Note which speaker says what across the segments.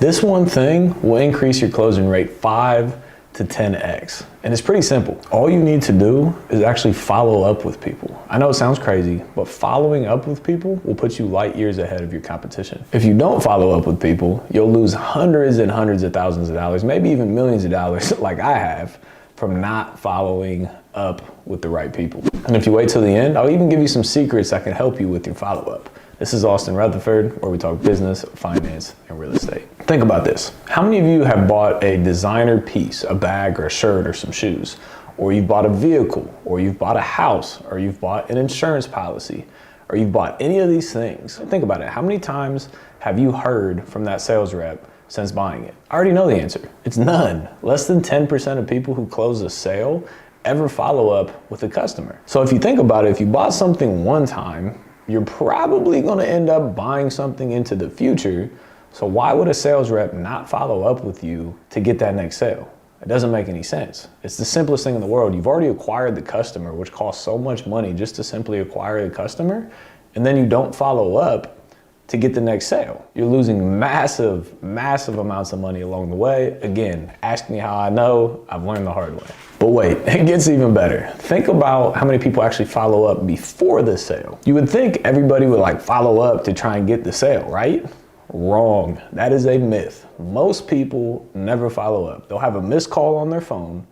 Speaker 1: This one thing will increase your closing rate 5 to 10x. And it's pretty simple. All you need to do is actually follow up with people. I know it sounds crazy, but following up with people will put you light years ahead of your competition. If you don't follow up with people, you'll lose hundreds and hundreds of thousands of dollars, maybe even millions of dollars like I have, from not following up with the right people. And if you wait till the end, I'll even give you some secrets that can help you with your follow-up. This is Austin Rutherford, where we talk business, finance, and real estate. Think about this. How many of you have bought a designer piece, a bag or a shirt or some shoes? Or you've bought a vehicle, or you've bought a house, or you've bought an insurance policy, or you've bought any of these things? Think about it. How many times have you heard from that sales rep since buying it? I already know the answer. It's none. Less than 10% of people who close a sale ever follow up with a customer. So if you think about it, if you bought something one time, you're probably going to end up buying something into the future. So why would a sales rep not follow up with you to get that next sale? It doesn't make any sense. It's the simplest thing in the world. You've already acquired the customer, which costs so much money just to simply acquire the customer, and then you don't follow up to get the next sale. You're losing massive, massive amounts of money along the way. Again, ask me how I know. I've learned the hard way. But wait, it gets even better. Think about how many people actually follow up before the sale. You would think everybody would follow up to try and get the sale, right? Wrong. That is a myth. Most people never follow up. They'll have a missed call on their phone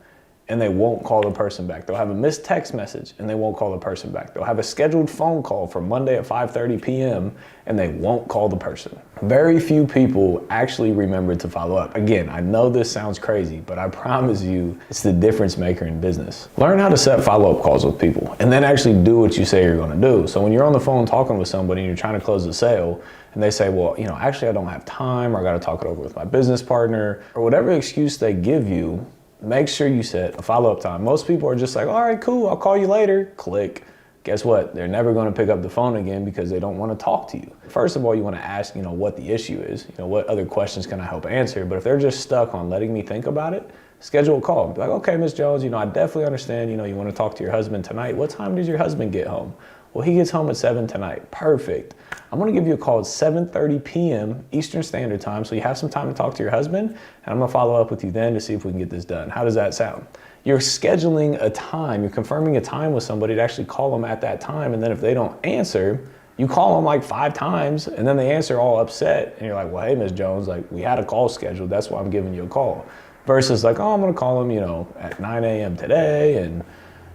Speaker 1: and they won't call the person back. They'll have a missed text message and they won't call the person back. They'll have a scheduled phone call for Monday at 5:30 p.m. and they won't call the person. Very few people actually remember to follow up. Again, I know this sounds crazy, but I promise you it's the difference maker in business. Learn how to set follow-up calls with people and then actually do what you say you're gonna do. So when you're on the phone talking with somebody and you're trying to close a sale and they say, well, actually I don't have time, or I gotta talk it over with my business partner, or whatever excuse they give you, make sure you set a follow-up time. Most people are just like, all right, cool, I'll call you later, click. Guess what? They're never gonna pick up the phone again because they don't wanna talk to you. First of all, you wanna ask, what the issue is. What other questions can I help answer? But if they're just stuck on letting me think about it, schedule a call. Be like, okay, Ms. Jones, I definitely understand, you wanna talk to your husband tonight. What time does your husband get home? Well, he gets home at 7 tonight. Perfect. I'm gonna give you a call at 7:30 p.m. Eastern Standard Time, so you have some time to talk to your husband, and I'm gonna follow up with you then to see if we can get this done. How does that sound? You're scheduling a time, you're confirming a time with somebody to actually call them at that time, and then if they don't answer, you call them 5 times, and then they answer all upset, and you're like, well, hey, Ms. Jones, we had a call scheduled, that's why I'm giving you a call. Versus I'm gonna call them, at 9 a.m. today, and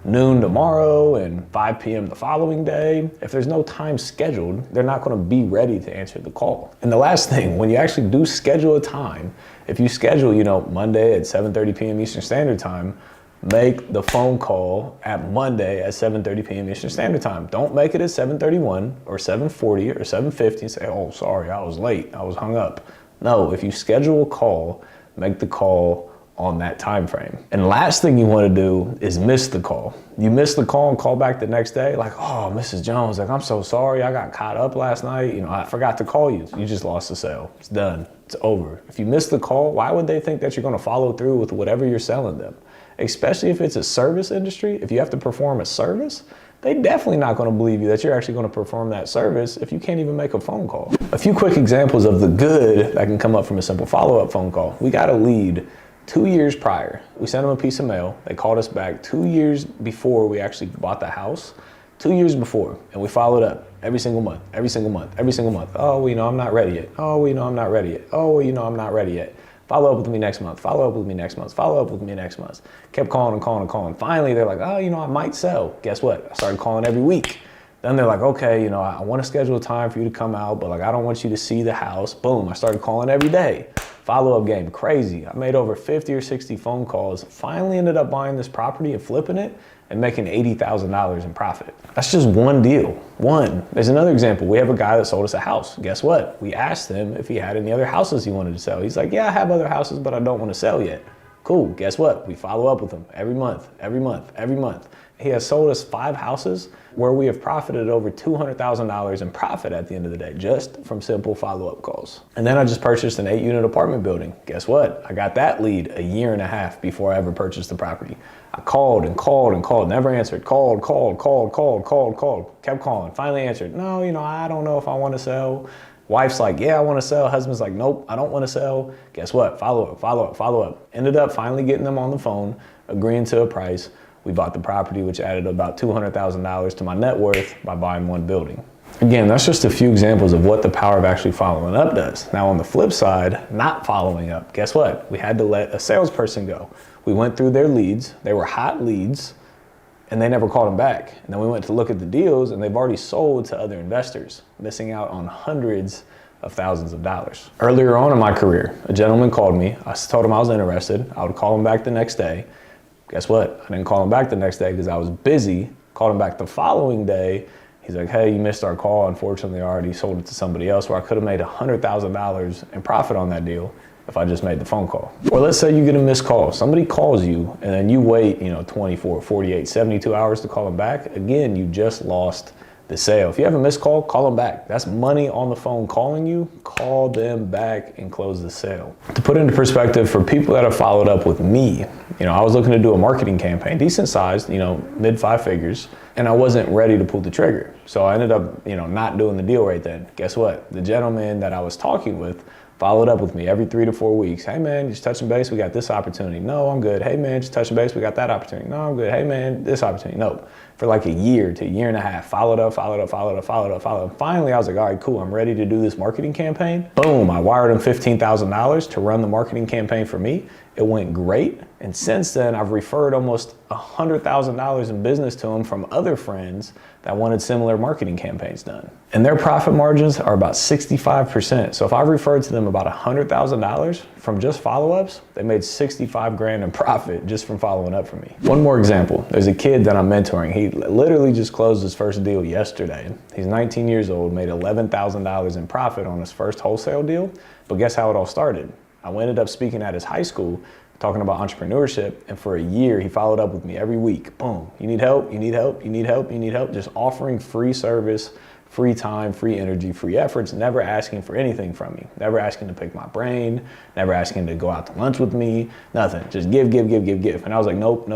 Speaker 1: noon tomorrow, and 5 p.m. the following day. If there's no time scheduled, they're not gonna be ready to answer the call. And the last thing, when you actually do schedule a time, if you schedule, Monday at 7:30 p.m. Eastern Standard Time, make the phone call at Monday at 7:30 p.m. Eastern Standard Time. Don't make it at 7:31 or 7:40 or 7:50 and say, oh, sorry, I was late, I was hung up. No, if you schedule a call, make the call on that time frame. And last thing you want to do is miss the call. You miss the call and call back the next day oh, Mrs. Jones, I'm so sorry, I got caught up last night, I forgot to call you. You just lost the sale. It's done. It's over. If you miss the call, why would they think that you're going to follow through with whatever you're selling them? Especially if it's a service industry. If you have to perform a service, they definitely not going to believe you that you're actually going to perform that service if you can't even make a phone call. A few quick examples of the good that can come up from a simple follow-up phone call. We got a lead 2 years prior. We sent them a piece of mail. They called us back 2 years before we actually bought the house. 2 years before, and we followed up every single month, every single month, every single month. Oh, well, I'm not ready yet. Oh, well, I'm not ready yet. Oh, well, I'm not ready yet. Follow up with me next month. Follow up with me next month. Follow up with me next month. Kept calling and calling and calling. Finally, they're like, oh, I might sell. Guess what? I started calling every week. Then they're like, okay, I want to schedule a time for you to come out, but I don't want you to see the house. Boom, I started calling every day. Follow-up game, crazy. I made over 50 or 60 phone calls, finally ended up buying this property and flipping it and making $80,000 in profit. That's just one deal, one. There's another example. We have a guy that sold us a house. Guess what? We asked him if he had any other houses he wanted to sell. He's like, yeah, I have other houses, but I don't want to sell yet. Cool, guess what? We follow up with him every month, every month, every month. He has sold us 5 houses where we have profited over $200,000 in profit at the end of the day, just from simple follow-up calls. And then I just purchased an 8-unit apartment building. Guess what? I got that lead a year and a half before I ever purchased the property. I called and called and called, never answered, called, kept calling, finally answered. No, I don't know if I want to sell. Wife's like, yeah, I want to sell. Husband's like, nope, I don't want to sell. Guess what? Follow up, follow up, follow up. Ended up finally getting them on the phone, agreeing to a price. We bought the property, which added about $200,000 to my net worth by buying one building. Again, that's just a few examples of what the power of actually following up does. Now on the flip side, not following up, guess what? We had to let a salesperson go. We went through their leads. They were hot leads and they never called them back. And then we went to look at the deals and they've already sold to other investors, missing out on hundreds of thousands of dollars. Earlier on in my career, a gentleman called me. I told him I was interested. I would call him back the next day. Guess what? I didn't call him back the next day because I was busy. Called him back the following day. He's like, hey, you missed our call. Unfortunately, I already sold it to somebody else where I could have made $100,000 in profit on that deal if I just made the phone call. Or let's say you get a missed call. Somebody calls you and then you wait, 24, 48, 72 hours to call them back. Again, you just lost the sale. If you have a missed call, call them back. That's money on the phone calling you. Call them back and close the sale. To put into perspective, for people that have followed up with me, I was looking to do a marketing campaign, decent sized, mid 5 figures, and I wasn't ready to pull the trigger. So I ended up, not doing the deal right then. Guess what? The gentleman that I was talking with followed up with me every 3 to 4 weeks. Hey man, just touching base, we got this opportunity. No, I'm good. Hey man, just touching base, we got that opportunity. No, I'm good. Hey man, this opportunity. No. For like a year to a year and a half, followed up. Finally, I was like, all right, cool, I'm ready to do this marketing campaign. Boom, I wired him $15,000 to run the marketing campaign for me. It went great. And since then, I've referred almost $100,000 in business to him from other friends that wanted similar marketing campaigns done. And their profit margins are about 65%. So if I've referred to them about $100,000 from just follow-ups, they made 65 grand in profit just from following up for me. One more example, there's a kid that I'm mentoring. He literally just closed his first deal yesterday. He's 19 years old, made $11,000 in profit on his first wholesale deal. But guess how it all started? I ended up speaking at his high school, talking about entrepreneurship, and for a year he followed up with me every week. Boom, you need help, you need help, you need help, you need help. Just offering free service, free time, free energy, free efforts, never asking for anything from me, never asking to pick my brain, never asking to go out to lunch with me, nothing, just give. And I was like, nope.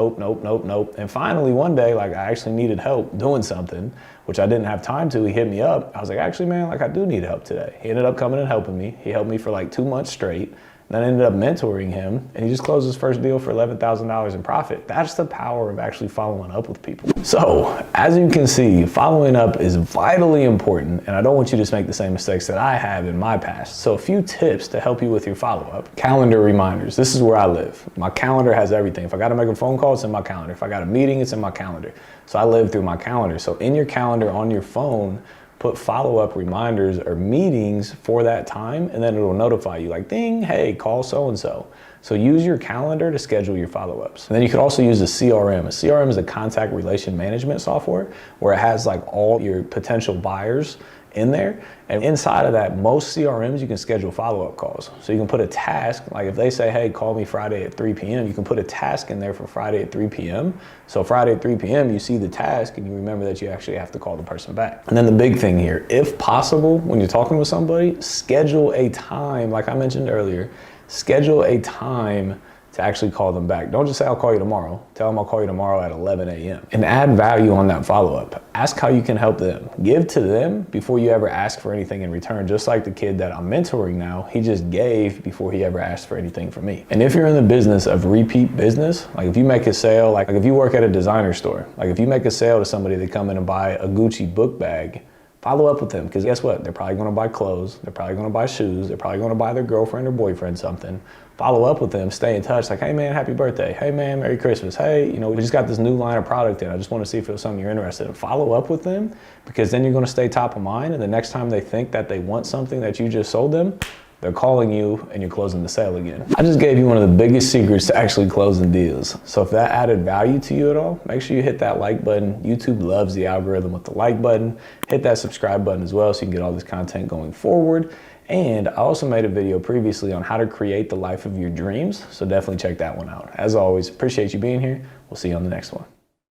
Speaker 1: And finally one day, I actually needed help doing something, which I didn't have time to. He hit me up. I was like, actually man, I do need help today. He ended up coming and helping me. He helped me for 2 months straight. Then I ended up mentoring him, and he just closed his first deal for $11,000 in profit. That's the power of actually following up with people. So, as you can see, following up is vitally important, and I don't want you to make the same mistakes that I have in my past. So a few tips to help you with your follow-up. Calendar reminders. This is where I live. My calendar has everything. If I gotta make a phone call, it's in my calendar. If I got a meeting, it's in my calendar. So I live through my calendar. So in your calendar on your phone, put follow-up reminders or meetings for that time, and then it'll notify you ding, hey, call so-and-so. So use your calendar to schedule your follow-ups. And then you could also use a CRM. A CRM is a contact relation management software where it has all your potential buyers in there. And inside of that, most CRMs, you can schedule follow-up calls. So you can put a task, if they say, hey, call me Friday at 3 p.m., you can put a task in there for Friday at 3 p.m. So Friday at 3 p.m., you see the task and you remember that you actually have to call the person back. And then the big thing here, if possible, when you're talking with somebody, schedule a time, like I mentioned earlier, schedule a time to actually call them back. Don't just say, I'll call you tomorrow. Tell them I'll call you tomorrow at 11 a.m. And add value on that follow-up. Ask how you can help them. Give to them before you ever ask for anything in return. Just like the kid that I'm mentoring now, he just gave before he ever asked for anything from me. And if you're in the business of repeat business, if you make a sale, if you work at a designer store, if you make a sale to somebody, they come in and buy a Gucci book bag, follow up with them, because guess what? They're probably gonna buy clothes, they're probably gonna buy shoes, they're probably gonna buy their girlfriend or boyfriend something. Follow up with them, stay in touch, hey man, happy birthday. Hey man, Merry Christmas. Hey, we just got this new line of product in. I just wanna see if it was something you're interested in. Follow up with them, because then you're gonna stay top of mind, and the next time they think that they want something that you just sold them, they're calling you and you're closing the sale again. I just gave you one of the biggest secrets to actually closing deals. So if that added value to you at all, make sure you hit that like button. YouTube loves the algorithm with the like button. Hit that subscribe button as well so you can get all this content going forward. And I also made a video previously on how to create the life of your dreams. So definitely check that one out. As always, appreciate you being here. We'll see you on the next one.